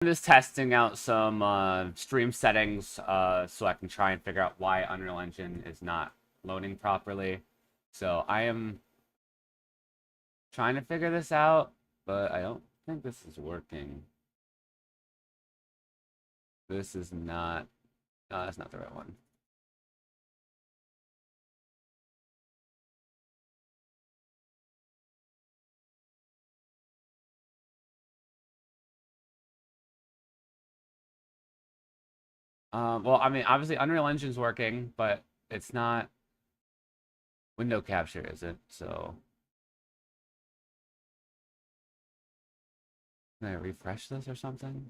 I'm just testing out some stream settings so I can try and figure out why Unreal Engine is not loading properly. So I am trying to figure this out, but I don't think this is working. This is not... No, that's not the right one. Well, I mean, obviously Unreal Engine's working, but it's not window capture, is it? So can I refresh this or something?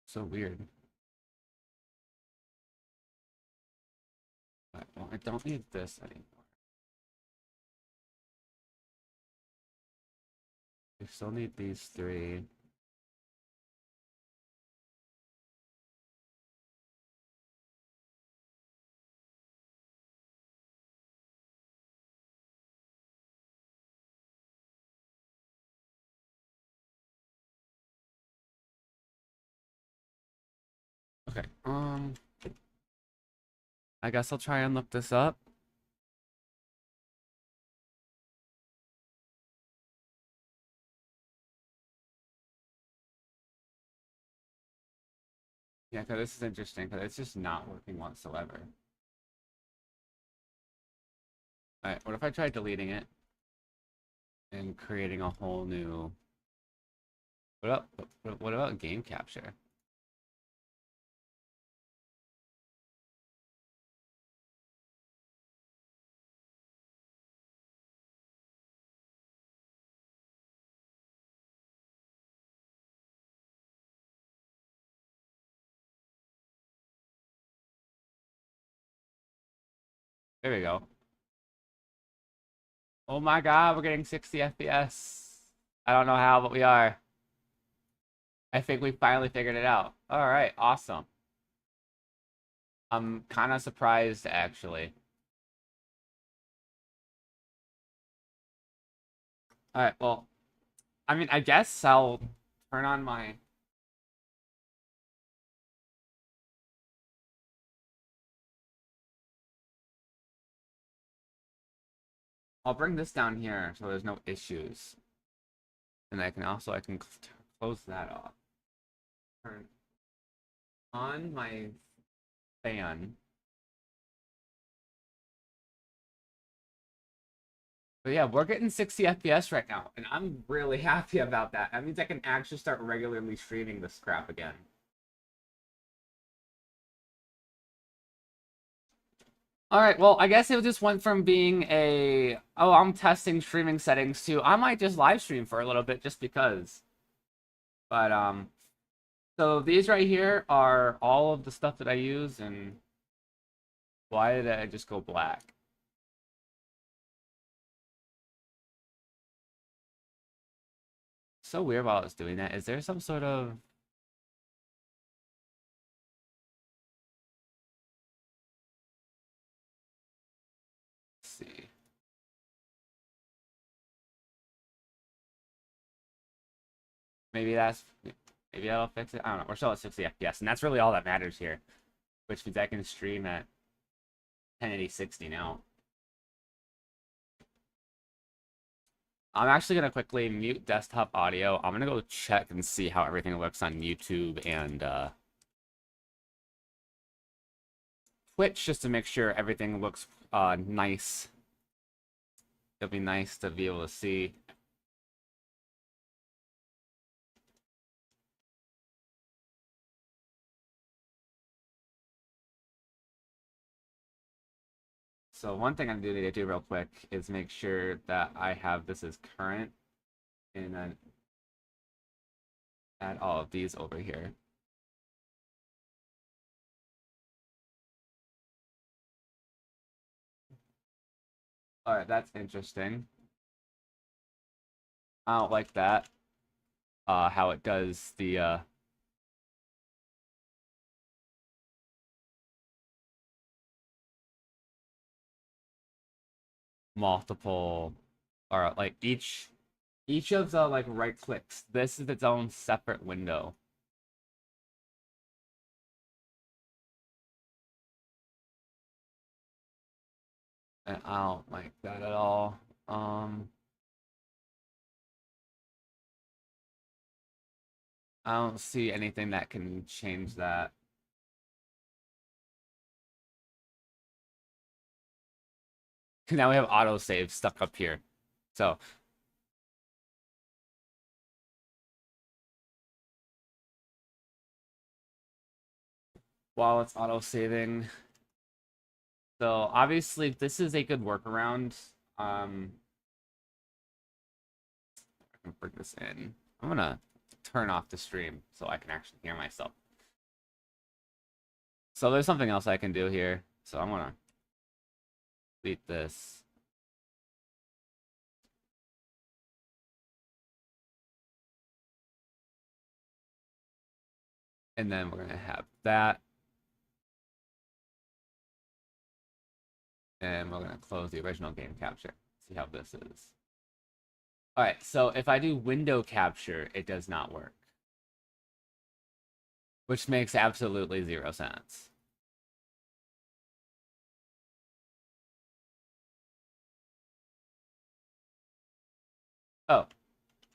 So weird. Well, I don't need this anymore. We still need these three. Okay, I guess I'll try and look this up. Yeah, because this is interesting, because it's just not working whatsoever. Alright, what if I try deleting it and creating a whole new... What about game capture? There we go. Oh my god, we're getting 60 FPS. I don't know how, but we are. I think we finally figured it out. Alright, awesome. I'm kind of surprised, actually. Alright, well, I mean, I guess I'll turn on my... I'll bring this down here so there's no issues. And I can close that off. Turn on my fan. But yeah, we're getting 60 FPS right now, and I'm really happy about that. That means I can actually start regularly streaming this crap again. Alright, well, I guess it just went from being a, oh, I'm testing streaming settings to, I might just live stream for a little bit just because. But, so these right here are all of the stuff that I use, and why did I just go black? So weird while I was doing that. Is there some sort of... Let's see. Maybe maybe that'll fix it. I don't know. We're still at 60 FPS, and that's really all that matters here. Which means I can stream at 1080 60 now. I'm actually going to quickly mute desktop audio. I'm going to go check and see how everything looks on YouTube and Twitch just to make sure everything looks nice. It'll be nice to be able to see. So one thing I do need to do real quick is make sure that I have this as current and then add all of these over here. All right, that's interesting. I don't like that. How it does the multiple, or like each of the like right clicks. This is its own separate window. And I don't like that at all. I don't see anything that can change that. Now we have autosave stuck up here. So while it's autosaving, so obviously this is a good workaround. I can bring this in. I'm gonna turn off the stream so I can actually hear myself. So there's something else I can do here. So I'm gonna delete this. And then we're gonna have that. And we're gonna close the original game capture. See how this is. Alright, so if I do window capture, it does not work. Which makes absolutely 0 sense. Oh,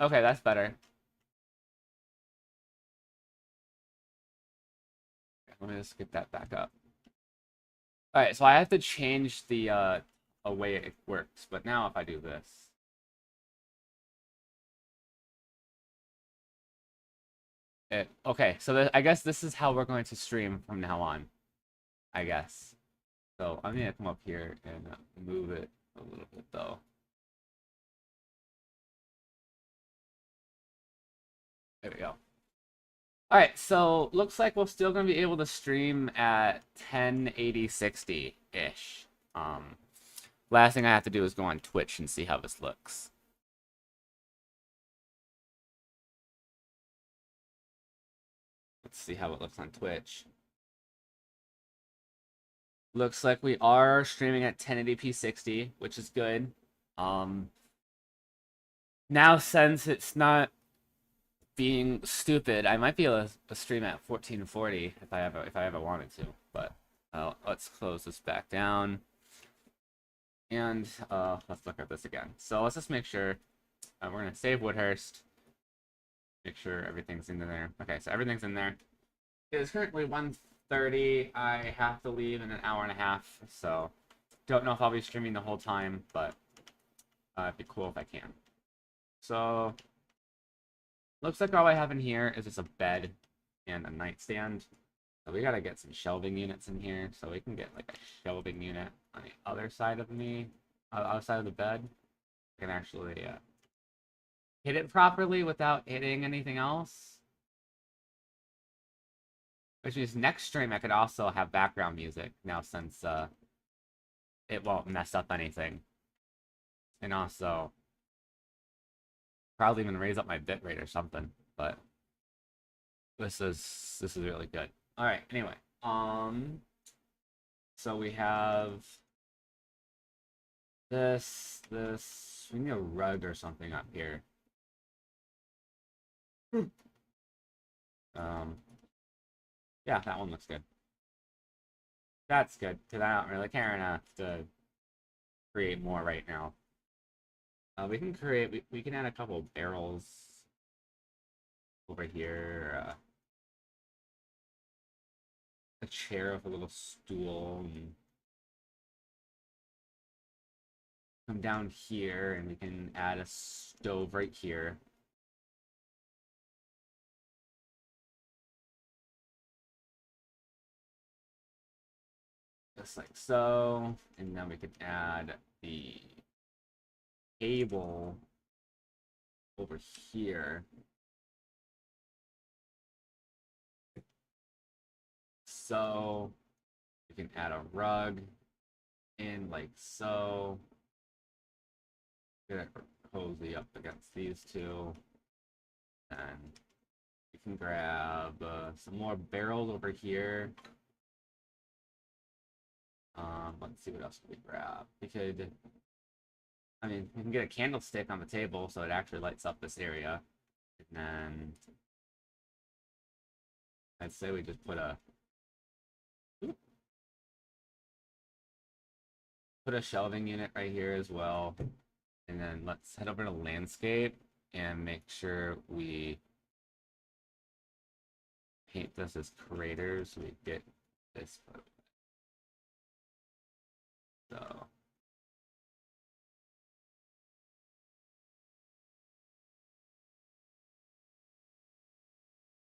okay, that's better. Let me just get that back up. Alright, so I have to change the way it works, but now if I do this. Okay, so I guess this is how we're going to stream from now on. I guess. So I'm gonna come up here and move it a little bit though. There we go. Alright, so looks like we're still gonna be able to stream at 1080-60-ish. Last thing I have to do is go on Twitch and see how this looks. Let's see how it looks on Twitch. Looks like we are streaming at 1080p 60, which is good. Now since it's not being stupid, I might be able to stream at 1440 if I ever wanted to. But let's close this back down, and let's look at this again. So let's just make sure we're gonna save Woodhurst. Make sure everything's in there. Okay, so everything's in there. It is currently 1:30. I have to leave in an hour and a half, so don't know if I'll be streaming the whole time, but it'd be cool if I can. So looks like all I have in here is just a bed and a nightstand. So we gotta get some shelving units in here, so we can get like a shelving unit on the other side of me, outside of the bed. I can actually hit it properly without hitting anything else. Which means next stream I could also have background music now, since it won't mess up anything. And also probably even raise up my bitrate or something, but this is really good. All right, anyway, so we have this, we need a rug or something up here. Yeah, that one looks good. That's good, because I don't really care enough to create more right now. We can create, we can add a couple barrels over here. A chair with a little stool, and come down here, and we can add a stove right here. Just like so, and then we can add the table over here. So we can add a rug in like so. Get it cozy up against these two, and we can grab some more barrels over here. Let's see what else we grab. We could I mean, we can get a candlestick on the table so it actually lights up this area. And then I'd say we just put a shelving unit right here as well. And then let's head over to landscape and make sure we paint this as craters so we get this put away. So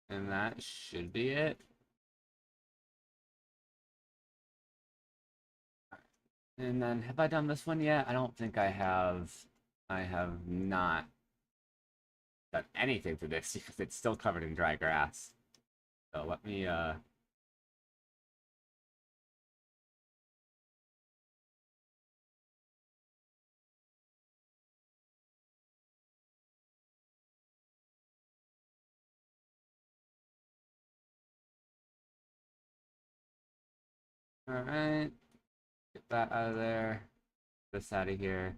and that should be it. And then have I done this one yet? I don't think I have. I have not done anything to this because it's still covered in dry grass. So let me all right, get that out of there. This out of here.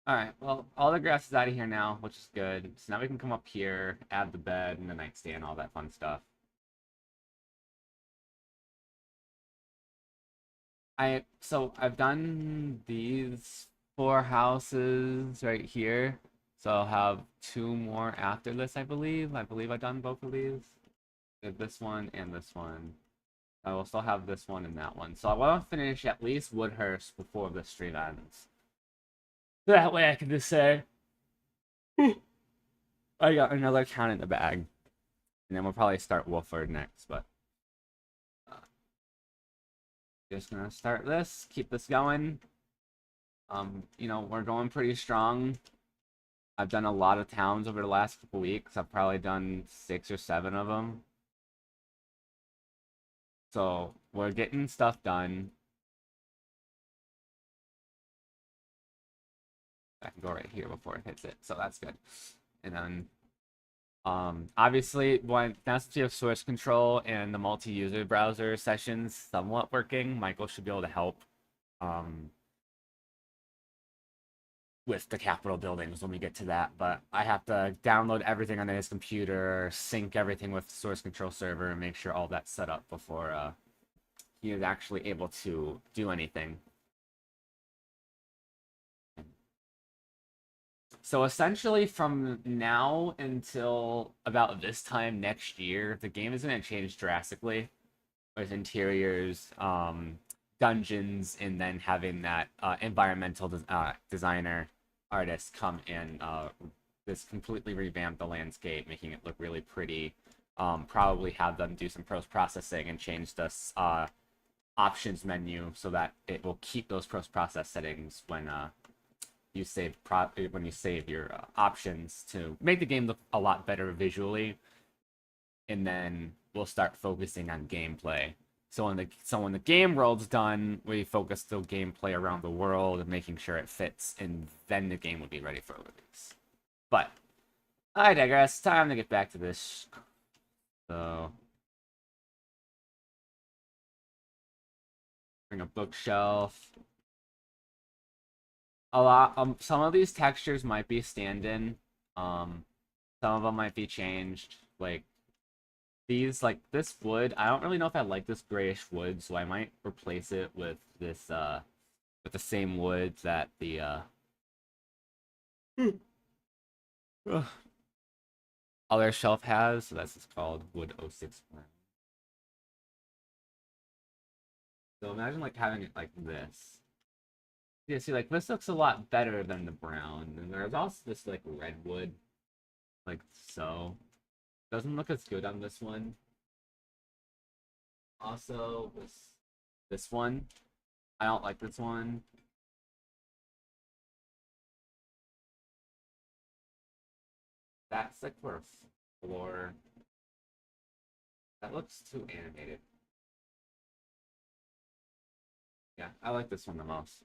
All right, well, all the grass is out of here now, which is good. So now we can come up here, add the bed and the nightstand, all that fun stuff. So I've done these 4 houses right here. So I'll have 2 more after this, I believe. I believe I've done both of these. Did this one and this one. I will still have this one and that one. So I want to finish at least Woodhurst before the stream ends. That way I can just say, I got another count in the bag. And then we'll probably start Wolford next, but uh, just gonna start this, keep this going. We're going pretty strong. I've done a lot of towns over the last couple weeks. I've probably done 6 or 7 of them. So we're getting stuff done. I can go right here before it hits it, so that's good. And then obviously, now that you have source control and the multi-user browser sessions somewhat working, Michael should be able to help with the Capitol buildings when we get to that. But I have to download everything onto his computer, sync everything with the source control server, and make sure all that's set up before he is actually able to do anything. So essentially, from now until about this time next year, the game is going to change drastically with interiors, dungeons, and then having that environmental designer artist come in, just completely revamp the landscape, making it look really pretty. Probably have them do some post processing and change this options menu so that it will keep those post process settings when you save your options to make the game look a lot better visually, and then we'll start focusing on gameplay. So when the game world's done, we focus the gameplay around the world and making sure it fits, and then the game will be ready for release. But I digress. Time to get back to this. So bring a bookshelf. Some of these textures might be stand-in. Some of them might be changed. Like these, like this wood, I don't really know if I like this grayish wood, so I might replace it with this with the same wood that the other shelf has. So that's just called wood 06. So imagine like having it like this. Yeah, see, like this looks a lot better than the brown, and there's also this like redwood, like so. Doesn't look as good on this one. Also, this one, I don't like this one. That's like for a floor. That looks too animated. Yeah, I like this one the most.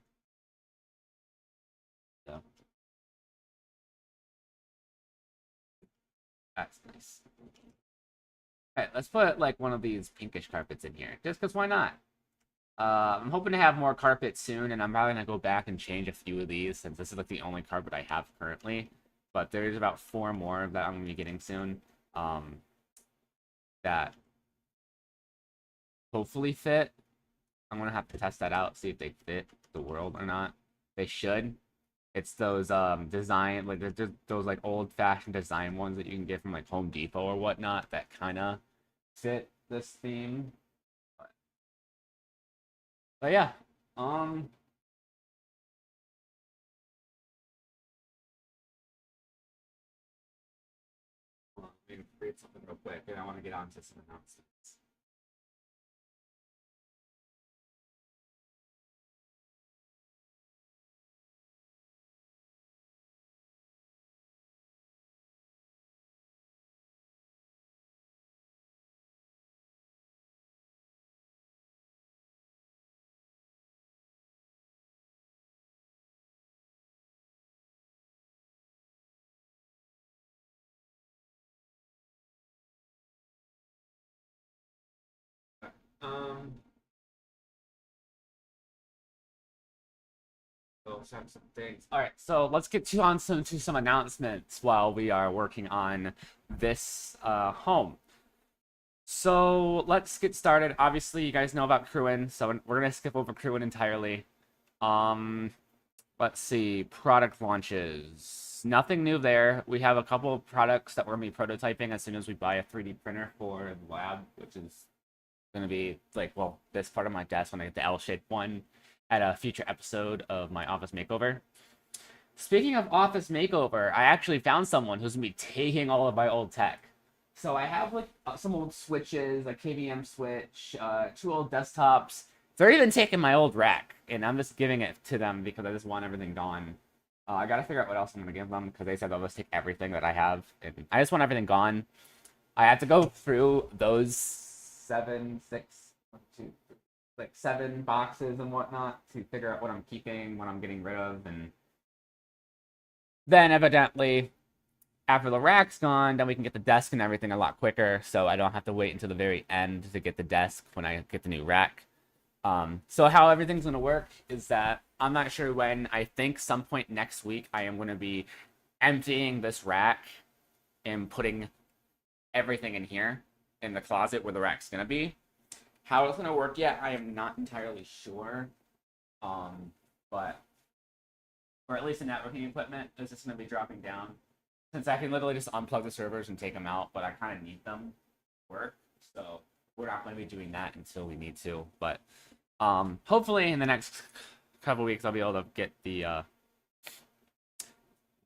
So that's nice. Alright, let's put like one of these pinkish carpets in here. Just because why not? I'm hoping to have more carpet soon, and I'm probably gonna go back and change a few of these since this is like the only carpet I have currently. But there's about 4 more that I'm gonna be getting soon. That hopefully fit. I'm gonna have to test that out, see if they fit the world or not. They should. It's those design like those like old-fashioned design ones that you can get from like Home Depot or whatnot that kind of fit this theme. But yeah, um, hold on, let me read something real quick, and I want to get on to some announcements. Um, so some things. All right, so let's get to some announcements while we are working on this home. So let's get started. Obviously, you guys know about Crewin, so we're gonna skip over Crewin entirely. Um, let's see, product launches. Nothing new there. We have a couple of products that we're gonna be prototyping as soon as we buy a 3D printer for the lab, which is gonna be like, well, this part of my desk when I get the L-shaped one at a future episode of my office makeover. Speaking of office makeover, I actually found someone who's gonna be taking all of my old tech. So I have like some old switches, a KVM switch, 2 old desktops. They're even taking my old rack, and I'm just giving it to them because I just want everything gone. I gotta figure out what else I'm gonna give them because they said they'll just take everything that I have, and I just want everything gone. I have to go through those 7 boxes and whatnot to figure out what I'm keeping, what I'm getting rid of, and then evidently after the rack's gone, then we can get the desk and everything a lot quicker, so I don't have to wait until the very end to get the desk when I get the new rack. So how everything's going to work is that I'm not sure when. I think some point next week I am going to be emptying this rack and putting everything in here in the closet where the rack's going to be. How it's going to work yet, I am not entirely sure. But or at least the networking equipment is just going to be dropping down. Since I can literally just unplug the servers and take them out, but I kind of need them to work. So we're not going to be doing that until we need to. But hopefully in the next couple weeks I'll be able to get the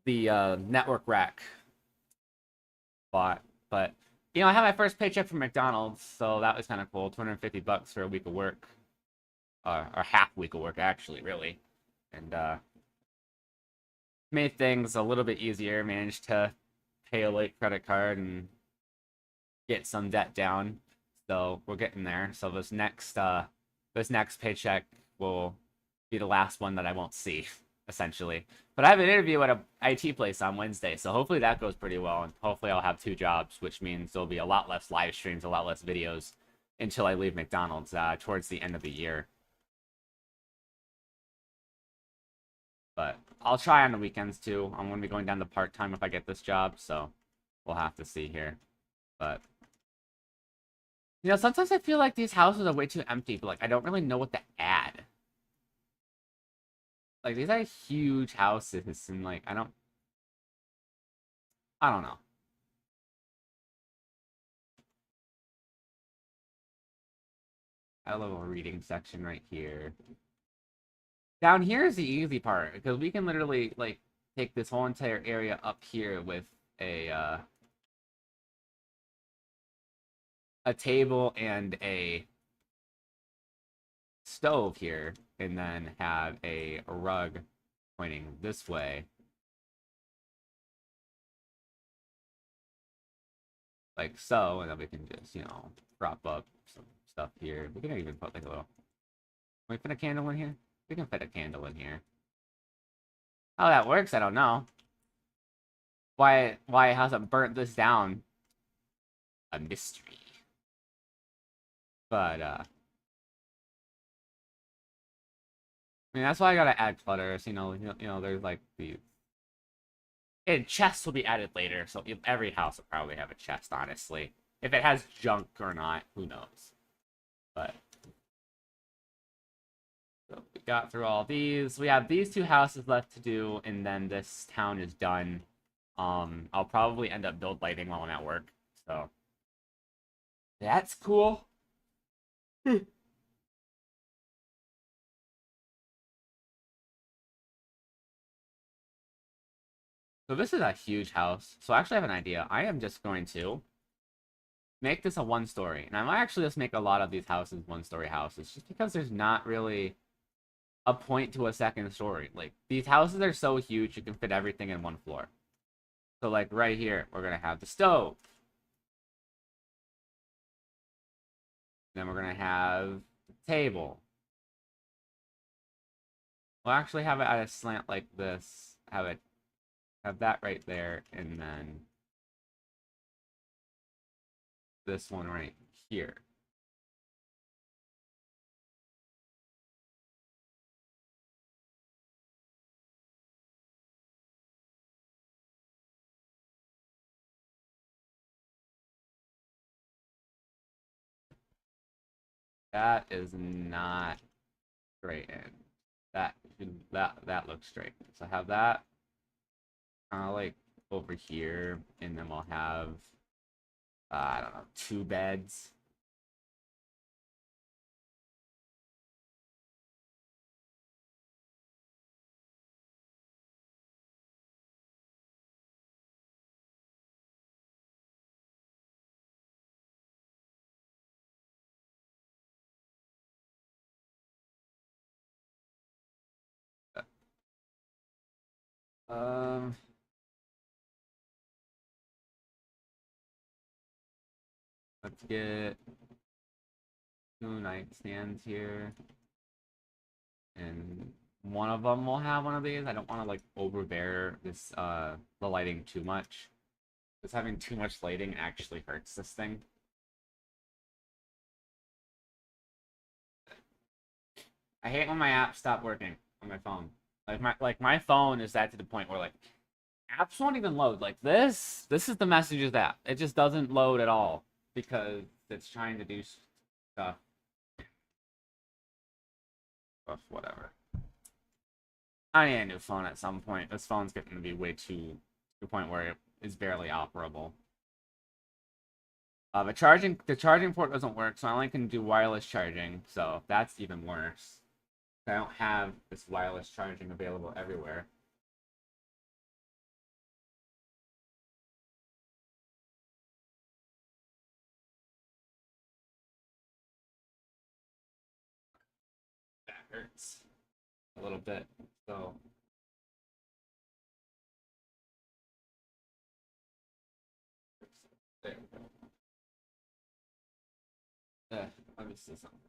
network rack bought. But you know, I had my first paycheck from McDonald's, so that was kind of cool. $250 for a week of work, or half week of work actually, really, and made things a little bit easier. Managed to pay a late credit card and get some debt down. So we're getting there. So this next paycheck will be the last one that I won't see, essentially. But I have an interview at a IT place on Wednesday, so hopefully that goes pretty well, and hopefully I'll have 2 jobs, which means there'll be a lot less live streams, a lot less videos until I leave McDonald's towards the end of the year. But I'll try on the weekends too. I'm going to be going down to part-time if I get this job, so we'll have to see here. But you know, sometimes I feel like these houses are way too empty, but like I don't really know what to add. Like these are huge houses, and like I don't know. I have a little reading section right here. Down here is the easy part because we can literally like take this whole entire area up here with a table and a stove here, and then have a rug pointing this way, like so, and then we can just, you know, prop up some stuff here. We can even put like a little. Can we fit a candle in here? We can fit a candle in here. How that works, I don't know. Why it hasn't burnt this down? A mystery. But I mean that's why I gotta add clutters. There's like the and chests will be added later, so every house will probably have a chest. Honestly, if it has junk or not, who knows? But so we got through all these. We have these two houses left to do, and then this town is done. I'll probably end up build lighting while I'm at work, so that's cool. So this is a huge house. So I actually have an idea. I am just going to make this a one-story. And I might actually just make a lot of these houses one-story houses, just because there's not really a point to a second story. Like, these houses are so huge, you can fit everything in one floor. So, like, right here, we're going to have the stove. Then we're going to have the table. We'll actually have it at a slant like this. Have that right there, and then this one right here. That is not straight in. That looks straight. So have that kind of like over here, and then we'll have I don't know, two beds. Um, let's get two nightstands here, and one of them will have one of these. I don't want to like overbear this the lighting too much. Because having too much lighting actually hurts this thing. I hate when my apps stop working on my phone. Like my phone is at to the point where like apps won't even load. Like this is the messages app. It just doesn't load at all because it's trying to do stuff. Whatever. I need a new phone at some point. This phone's getting to be way too to the point where it is barely operable. The charging port doesn't work, so I only can do wireless charging. So that's even worse. I don't have this wireless charging available everywhere. That hurts a little bit. So there we go. Let me see something.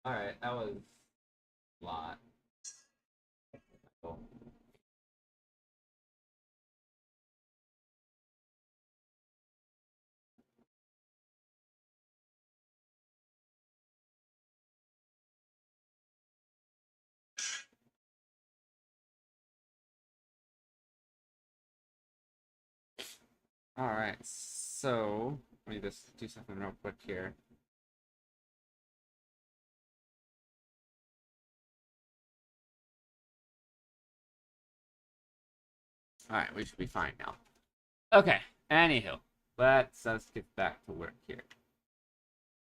All right, that was a lot. Cool. All right, so let me just do something real quick here. All right, we should be fine now. Okay, anywho, let's get back to work here.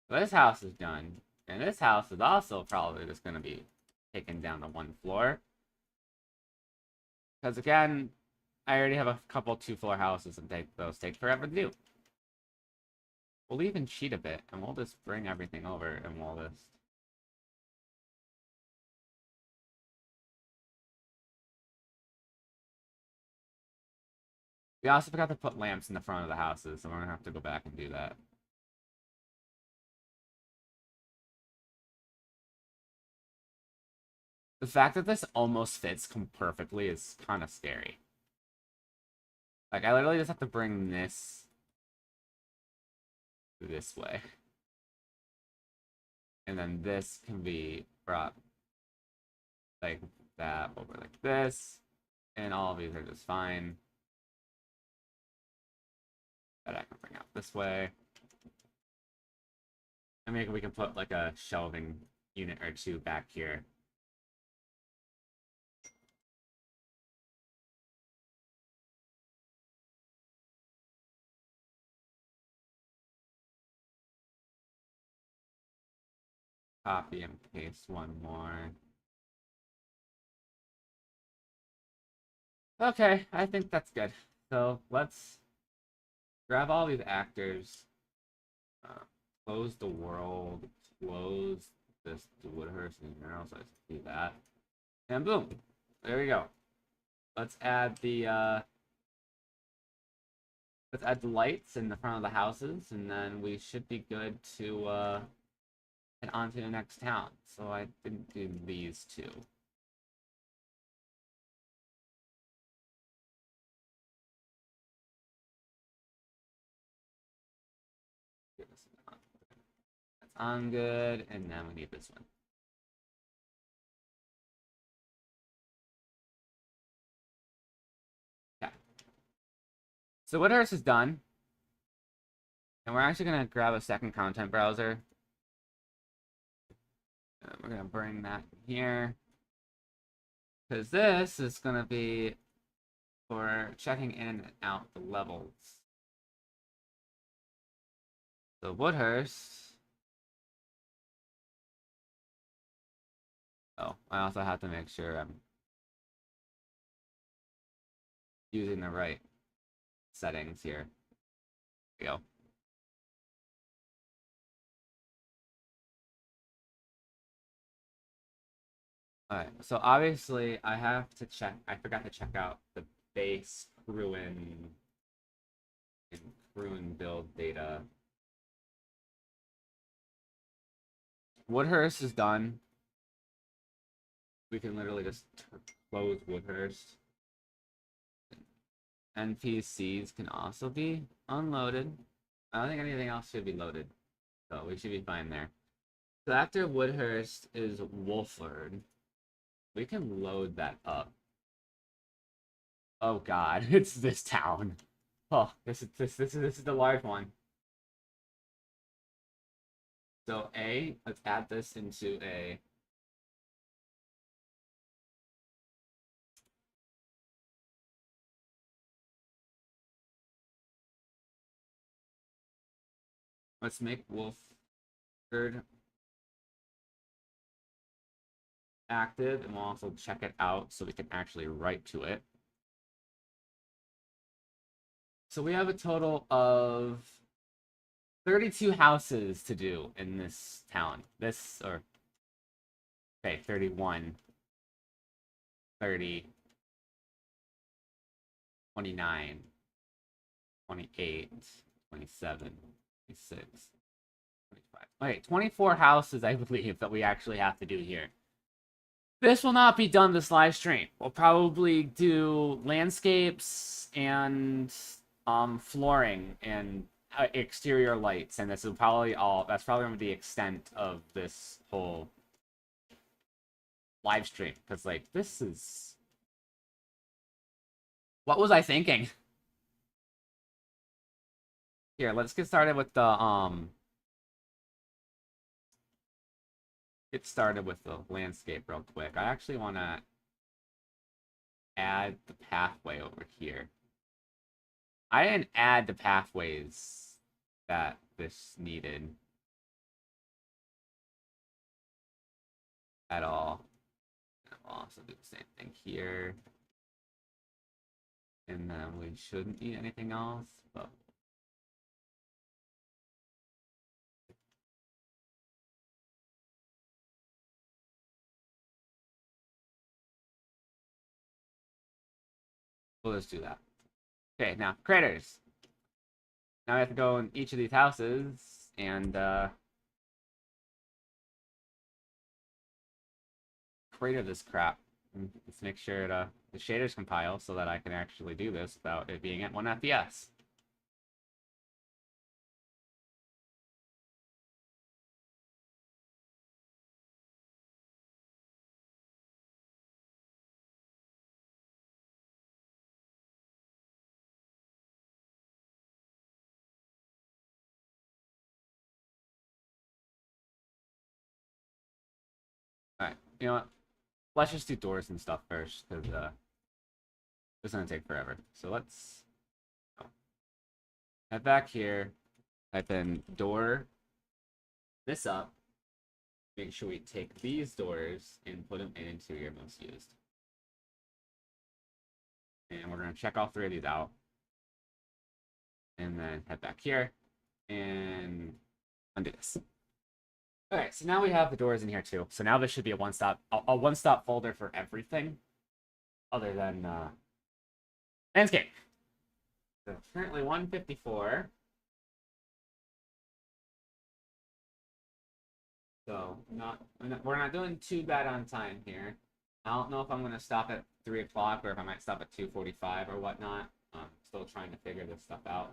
So this house is done, and this house is also probably just going to be taken down to one floor. Because again, I already have a couple two-floor houses, and those take forever to do. We'll even cheat a bit, and we'll just bring everything over, and we'll just... We also forgot to put lamps in the front of the houses, so we're gonna have to go back and do that. The fact that this almost fits perfectly is kind of scary. Like, I literally just have to bring this way. And then this can be brought like that over like this. And all of these are just fine. That I can bring out this way. And maybe we can put like a shelving unit or two back here. Copy and paste one more. Okay, I think that's good. So let's grab all these actors, close the world, close this Woodhurst and Earl, so I see that. And boom. There we go. Let's add the lights in the front of the houses, and then we should be good to head on to the next town. So I didn't do these two. That's on good, and then we need this one. Okay. So Woodhurst is done. And we're actually going to grab a second content browser. We're going to bring that here. Because this is going to be for checking in and out the levels. So Woodhurst. Oh, I also have to make sure I'm using the right settings here. There we go. Alright, so obviously I have to check, I forgot to check out the base Crewin and Crewin build data. Woodhurst is done. We can literally just close Woodhurst. NPCs can also be unloaded. I don't think anything else should be loaded, so we should be fine there. So after Woodhurst is Wolford. We can load that up. Oh god, it's this town. Oh, this is the large one. So let's add this into a let's make Wolford active, and we'll also check it out so we can actually write to it. So we have a total of 32 houses to do in this town. Okay, 31, 30, 29, 28, 27, 26, 25. Okay, 24 houses, I believe, that we actually have to do here. This will not be done this live stream. We'll probably do landscapes and flooring and exterior lights, and that's probably going to be the extent of this whole live stream. Because, like, this is... What was I thinking? Here, let's get started with the, Get started with the landscape real quick. I actually want to add the pathway over here. I didn't add the pathways that this needed at all. I'll also do the same thing here. And then we shouldn't need anything else, but we'll just do that. Okay, now, craters. Now we have to go in each of these houses and crater this crap. Let's make sure the shaders compile so that I can actually do this without it being at 1 FPS. Alright, you know what? Let's just do doors and stuff first, because it's gonna take forever. So let's head back here, type in door, this up, make sure we take these doors and put them in interior most used. And we're gonna check all 3 of these out. And then head back here and undo this. Alright, so now we have the doors in here too. So now this should be a one-stop folder for everything other than landscape. So currently 154. So we're not doing too bad on time here. I don't know if I'm gonna stop at 3 o'clock or if I might stop at 2:45 or whatnot. Still trying to figure this stuff out.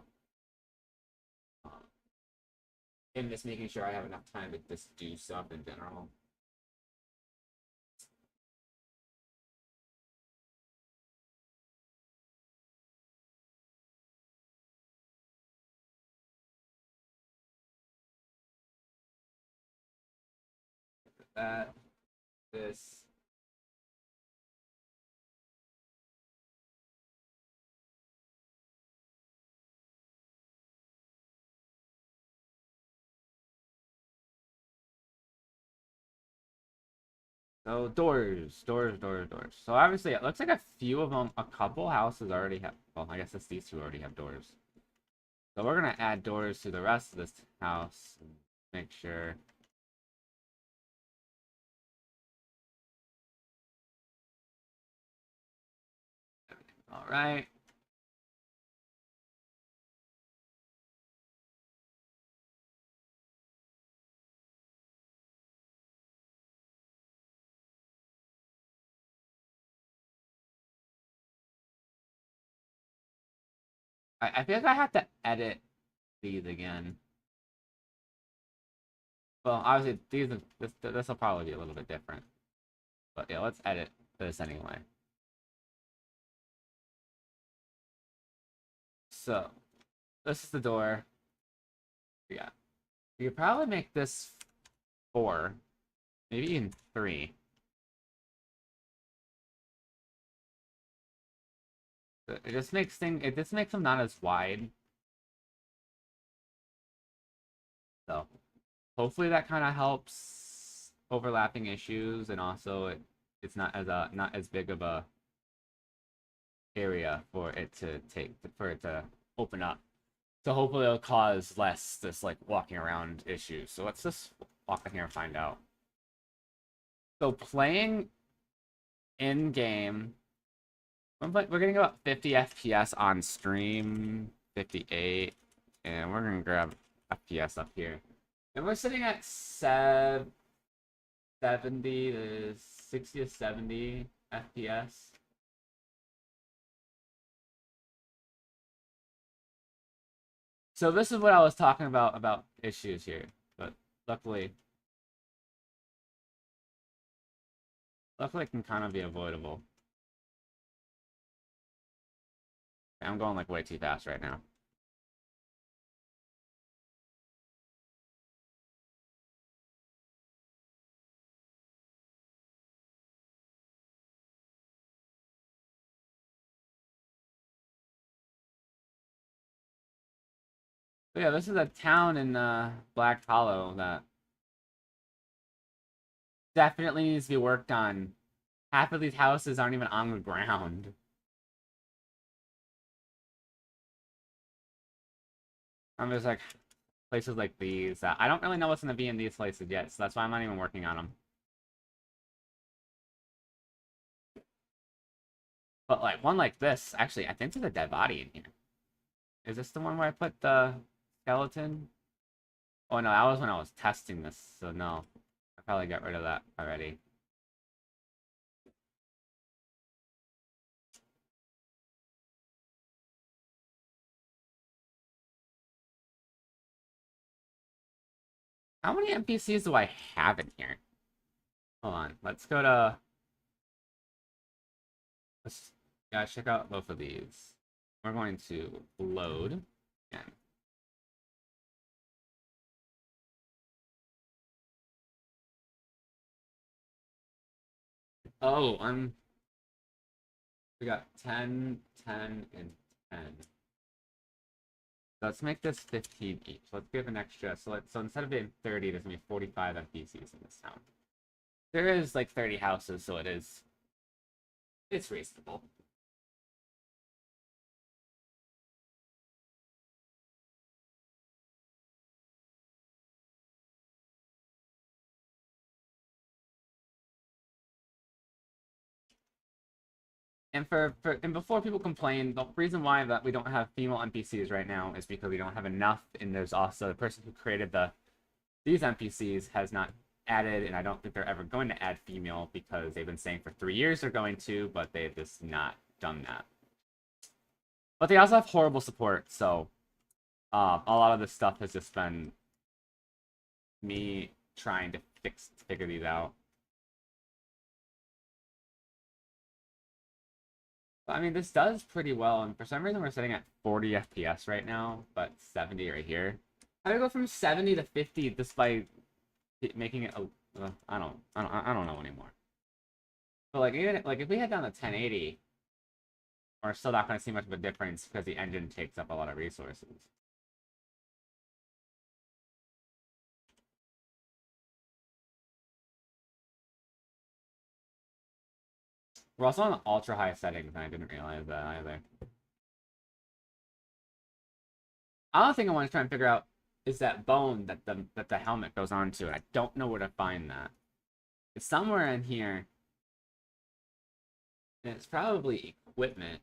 And just making sure I have enough time to just do stuff in general. That, this. So doors. So obviously it looks like a few of them, a couple houses already have, well, I guess it's these 2 already have doors. So we're gonna add doors to the rest of this house and make sure. All right. I feel like I have to edit these again. Well, obviously this will probably be a little bit different. But yeah, let's edit this anyway. So this is the door. Yeah. You could probably make this 4. Maybe even 3. It just makes them not as wide. So hopefully that kind of helps overlapping issues, and also it's not as big of a area for it to open up. So hopefully it'll cause less this like walking around issues. So let's just walk in here and find out. So playing in game, we're getting about 50 FPS on stream, 58, and we're gonna grab FPS up here. And we're sitting at 70 to 60 to 70 FPS. So this is what I was talking about issues here, but luckily it can kind of be avoidable. I'm going like way too fast right now. But yeah, this is a town in Black Hollow that definitely needs to be worked on. Half of these houses aren't even on the ground. I'm just like places like these. I don't really know what's gonna be in these places yet, so that's why I'm not even working on them. But like one like this, actually, I think there's a dead body in here. Is this the one where I put the skeleton? Oh no, that was when I was testing this, so no. I probably got rid of that already. How many NPCs do I have in here? Hold on. Let's go to... Let's check out both of these. We're going to load. And oh, we got 10, 10, and 10. Let's make this 15 each. Let's give an extra. So instead of being 30, there's gonna be 45 NPCs in this town. There is like 30 houses, so it's reasonable. And before people complain, the reason why that we don't have female NPCs right now is because we don't have enough, and there's also the person who created these NPCs has not added, and I don't think they're ever going to add female because they've been saying for 3 years they're going to, but they've just not done that. But they also have horrible support, so a lot of this stuff has just been me trying to figure these out. I mean, this does pretty well, and for some reason we're sitting at 40 FPS right now, but 70 right here. How do we go from 70 to 50 just by making it I don't know anymore. But like even like if we head down to 1080, we're still not going to see much of a difference because the engine takes up a lot of resources. We're also on ultra high settings, and I didn't realize that either. Another thing I want to try and figure out is that bone that the helmet goes onto, and I don't know where to find that. It's somewhere in here. And it's probably equipment.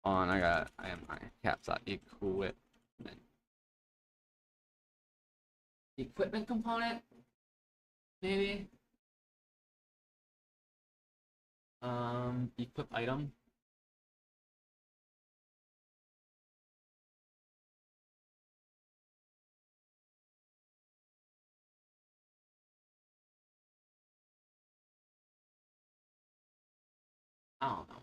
Hold on, I am my caps lock. Equipment. Equipment component? Maybe? Equip item. I don't know.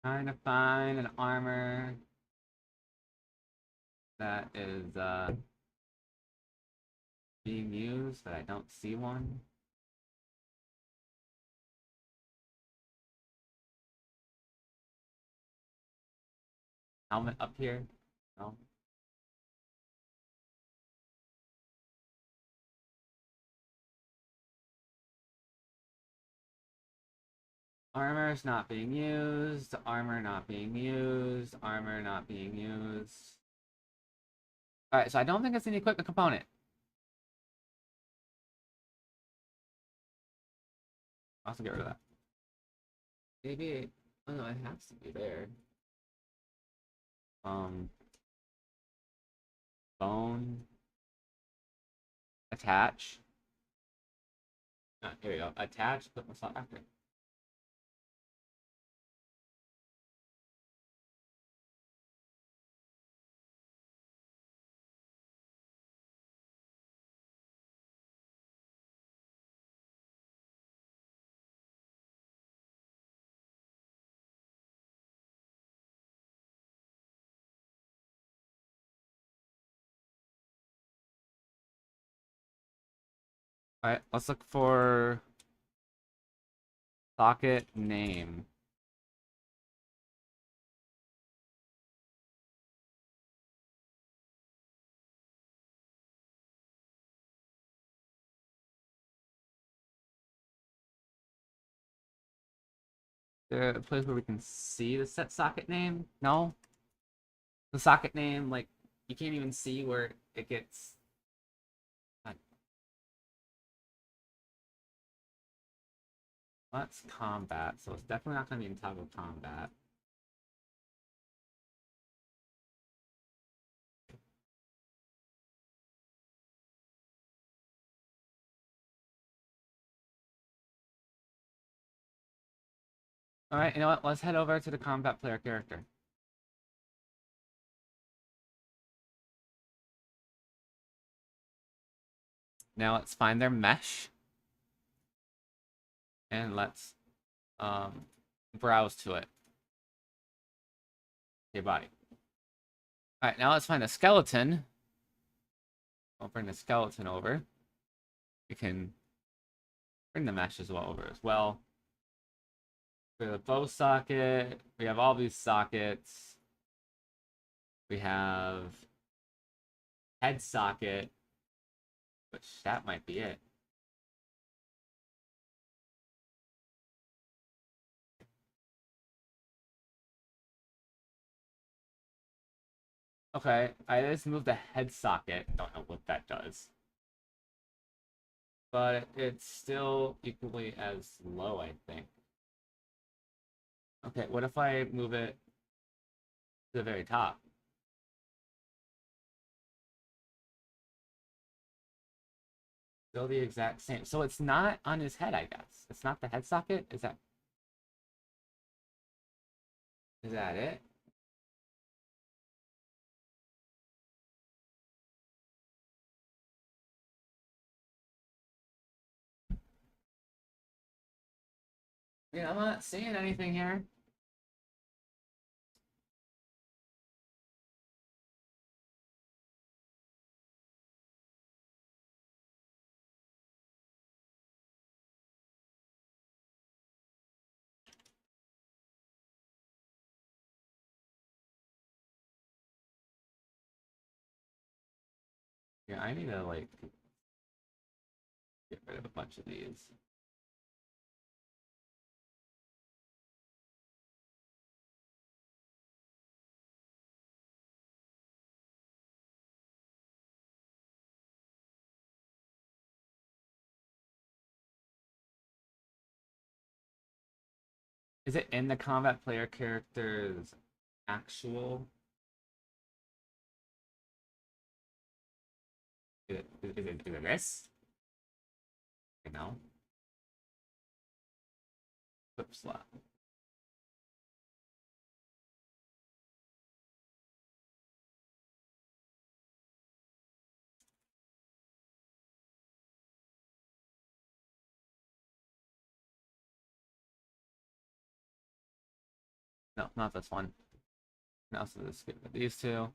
Trying to find an armor that is being used, but I don't see one. Helmet up here? No. Armor's not being used. Armor not being used. Armor not being used. Alright, so I don't think it's an equipment component. I'll also get rid of that. Maybe. Oh no, it has to be there. Bone. Attach. Here we go. Attach, put my slot after. Alright, let's look for socket name. There a place where we can see the set socket name? No? The socket name, like, you can't even see where it gets. That's combat, so it's definitely not going to be in toggle combat. All right, you know what? Let's head over to the combat player character. Now let's find their mesh. And let's browse to it. Okay, body. All right, now let's find a skeleton. I'll bring the skeleton over. We can bring the mesh as well over as well. For the bow socket, we have all these sockets. We have head socket, which that might be it. Okay, I just moved the head socket. Don't know what that does. But it's still equally as low, I think. Okay, what if I move it to the very top? Still the exact same. So it's not on his head, I guess. It's not the head socket? Is that it? Yeah, I'm not seeing anything here. Yeah, I need to, like, get rid of a bunch of these. Is it in the combat player character's actual? Is it this? You know? Flip slot. No, not this one. No, so let's get rid of these two.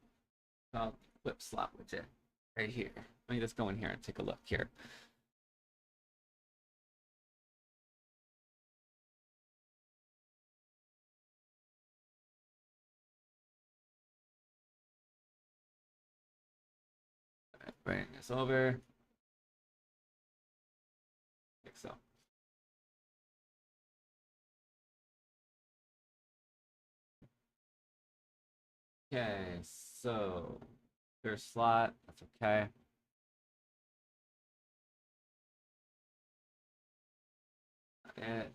I'll flip slot widget right here. Let me just go in here and take a look here. Bring this over. Like so. Okay, so clear slot, that's okay. It.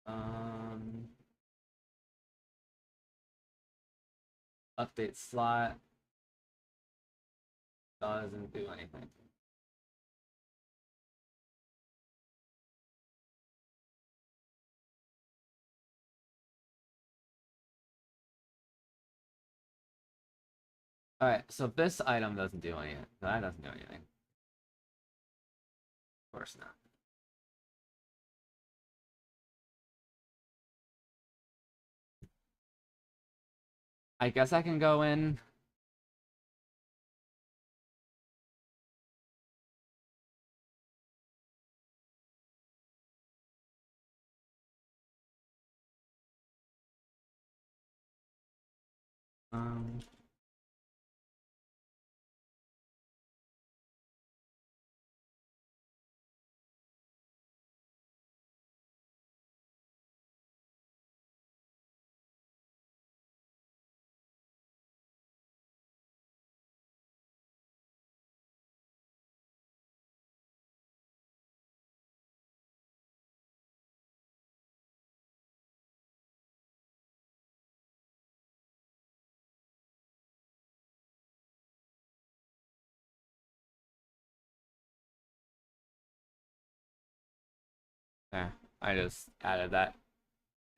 Um, update slot doesn't do anything. All right, so this item doesn't do anything. That doesn't do anything. Of course not. I guess I can go in. Um, Yeah, I just added that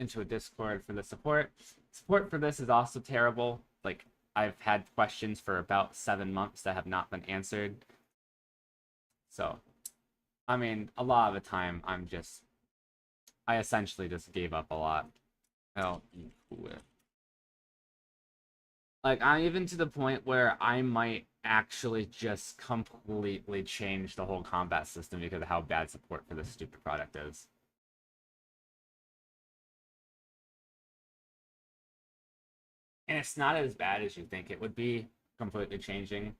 into a Discord for the support. Support for this is also terrible. Like, I've had questions for about 7 months that have not been answered. So, I mean, a lot of the time, I essentially just gave up a lot. Oh, like, I'm even to the point where I might actually just completely change the whole combat system because of how bad support for this stupid product is. And it's not as bad as you think it would be, completely changing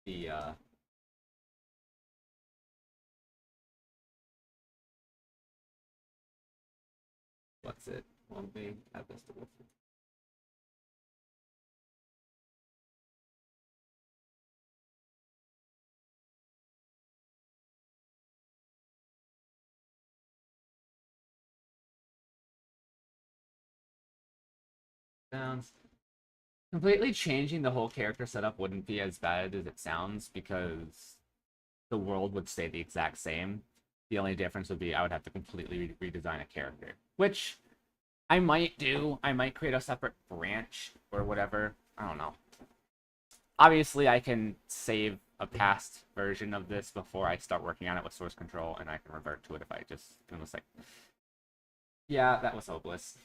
the what's it? Won't be at this sounds. Completely changing the whole character setup wouldn't be as bad as it sounds because the world would stay the exact same. The only difference would be I would have to completely redesign a character, which I might do. I might create a separate branch or whatever. I don't know. Obviously, I can save a past version of this before I start working on it with source control, and I can revert to it if I just it was like, yeah, that was hopeless.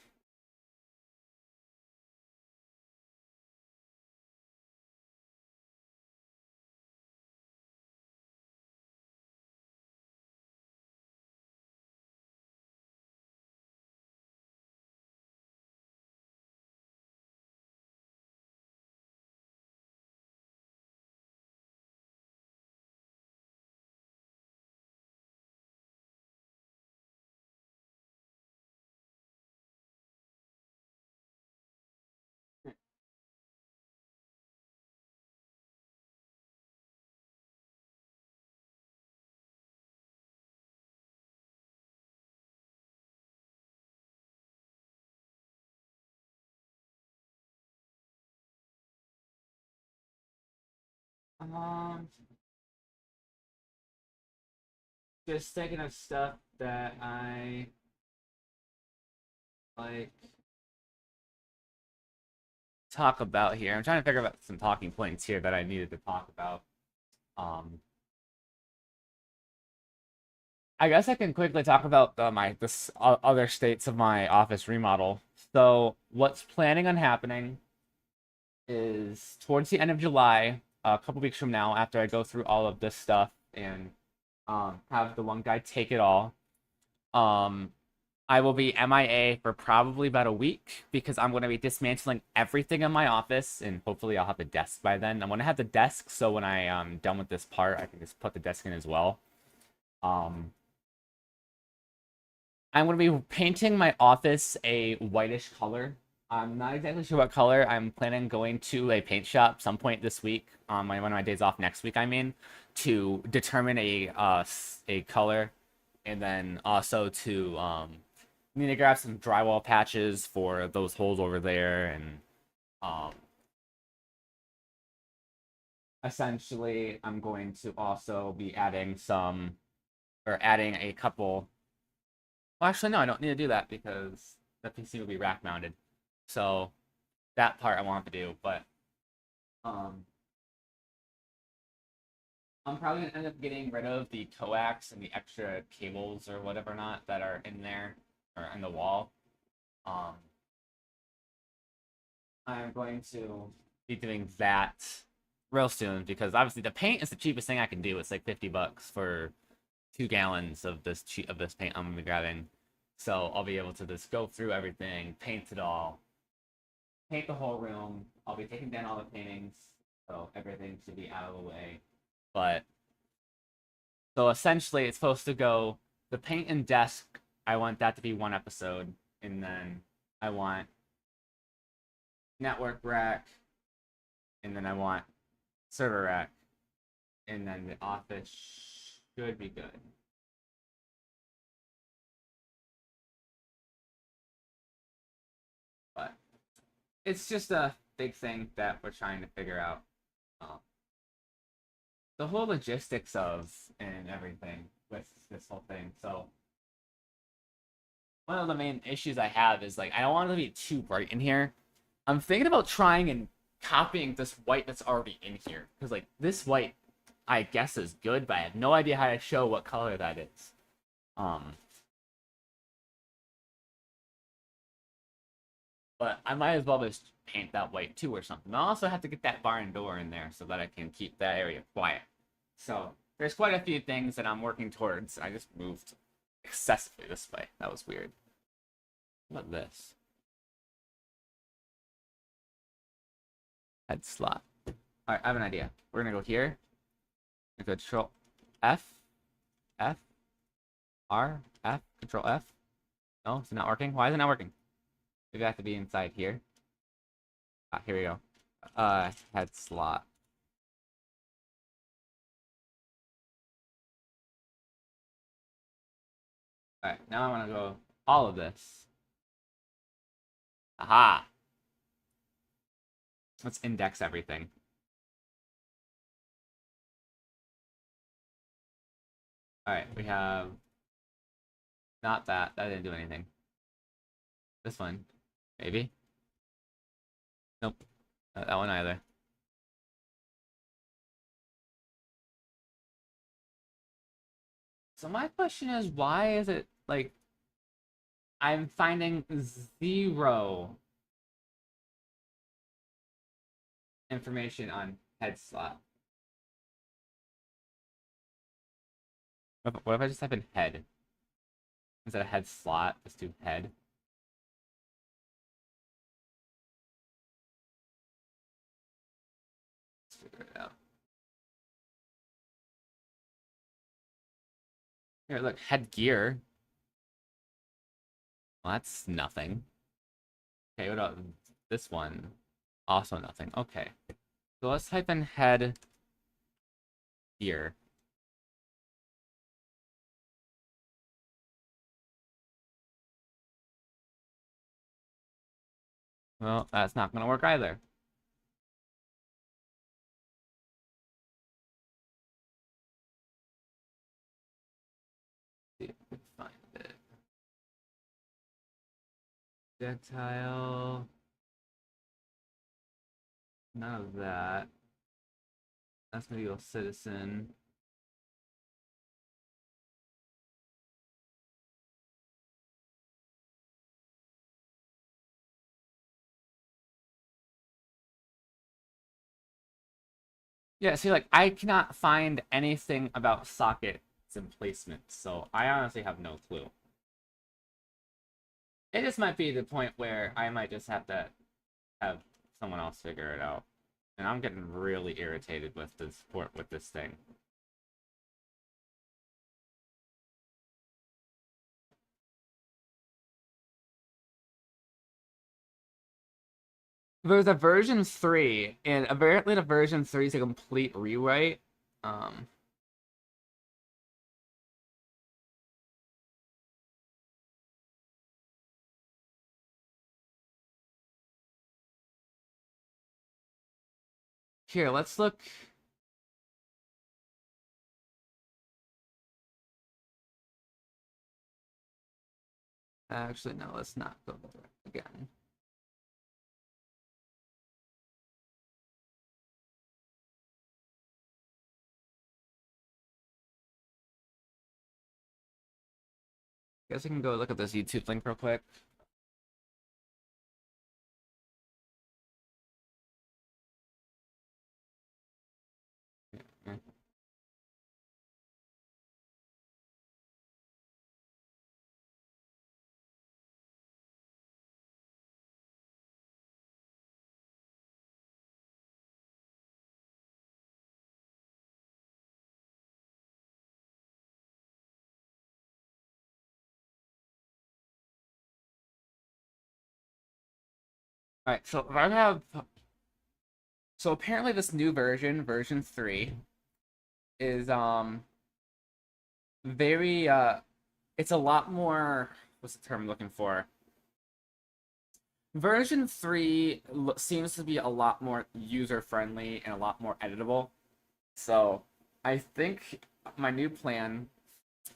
Um, just thinking of stuff that I like talk about here. I'm trying to figure out some talking points here that I needed to talk about. Um, I guess I can quickly talk about my this other states of my office remodel. So what's planning on happening is towards the end of July, a couple weeks from now, after I go through all of this stuff and have the one guy take it all. Um, I will be MIA for probably about a week because I'm going to be dismantling everything in my office, and hopefully I'll have the desk by then. I'm going to have the desk, so when I am done with this part, I can just put the desk in as well. Um, I'm going to be painting my office a whitish color. I'm not exactly sure what color. I'm planning on going to a paint shop some point this week, on one of my days off next week, I mean, to determine a color, and then also to need to grab some drywall patches for those holes over there, and um, essentially, I'm going to also be adding a couple. Well, actually, no, I don't need to do that because the PC will be rack mounted. So that part I want to do, but um, I'm probably gonna end up getting rid of the coax and the extra cables or whatever not that are in there or in the wall. Um, I'm going to be doing that real soon because obviously the paint is the cheapest thing I can do. It's like $50 for 2 gallons of this paint I'm gonna be grabbing. So I'll be able to just go through everything, paint it all, paint the whole room. I'll be taking down all the paintings, so everything should be out of the way. But so essentially, it's supposed to go the paint and desk. I want that to be one episode, and then I want network rack, and then I want server rack, and then the office should be good. But it's just a big thing that we're trying to figure out. Um, the whole logistics of and everything. with this whole thing. So one of the main issues I have is like I don't want it to be too bright in here. I'm thinking about trying and copying this white that's already in here because like this white I guess is good, but I have no idea how to show what color that is. But I might as well just paint that white too or something. I also have to get that barn door in there so that I can keep that area quiet. So there's quite a few things that I'm working towards. I just moved excessively this way. That was weird. What about this? Head slot. Alright, I have an idea. We're gonna go here. Control F, F, R, F, Control F. No, it's not working. Why is it not working? Maybe I have to be inside here. Ah, here we go. Head slot. Alright, now I want to go all of this. Aha! Let's index everything. Alright, we have... Not that. That didn't do anything. This one. Maybe? Nope. Not that one either. So my question is, why is it, like... I'm finding 0 information on head slot. What if I just type in head? Instead of head slot, let's do head. Let's figure it out. Here, look, headgear. Well, that's nothing. Okay, what about this one? Also nothing. Okay. So let's type in head gear. Well, that's not going to work either. See if we can find it. Projectile. None of that. That's gonna go citizen. Yeah, see, like, I cannot find anything about sockets and placement, so I honestly have no clue. It just might be the point where I might just have to have someone else figure it out. And I'm getting really irritated with this thing. There's a version 3, and apparently the version 3 is a complete rewrite. Here, let's look. Actually, no, let's not go there again. Guess I can go look at this YouTube link real quick. Yeah. All right, so I have. So apparently, this new version, version 3, is very it's a lot more. What's the term I'm looking for? Version 3 seems to be a lot more user friendly and a lot more editable. So I think my new plan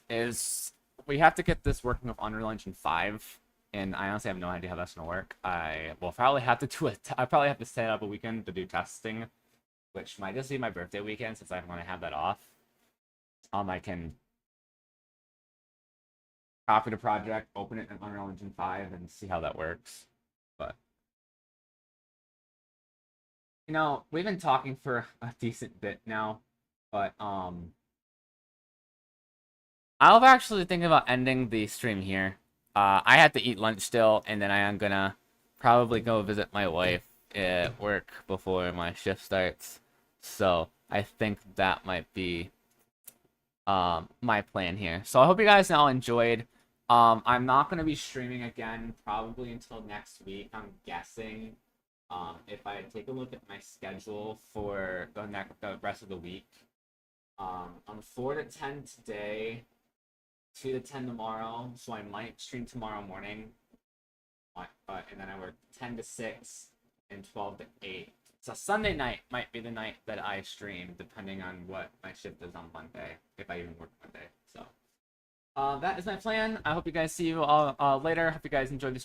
is we have to get this working with Unreal Engine 5, and I honestly have no idea how that's gonna work. I will probably have to do it. I probably have to set up a weekend to do testing, which might just be my birthday weekend since I'm gonna have that off. I can copy the project, open it in Unreal Engine 5, and see how that works. But you know, we've been talking for a decent bit now, but I was actually thinking about ending the stream here. I have to eat lunch still, and then I am gonna probably go visit my wife at work before my shift starts. So I think that might be my plan here. So I hope you guys all enjoyed. I'm not gonna be streaming again probably until next week. I'm guessing. If I take a look at my schedule for the rest of the week, I'm 4 to 10 today. 2 to 10 tomorrow, so I might stream tomorrow morning. And then I work 10 to 6 and 12 to 8. So Sunday night might be the night that I stream, depending on what my shift is on Monday, if I even work Monday. So that is my plan. I hope you guys see you all later. Hope you guys enjoyed the stream.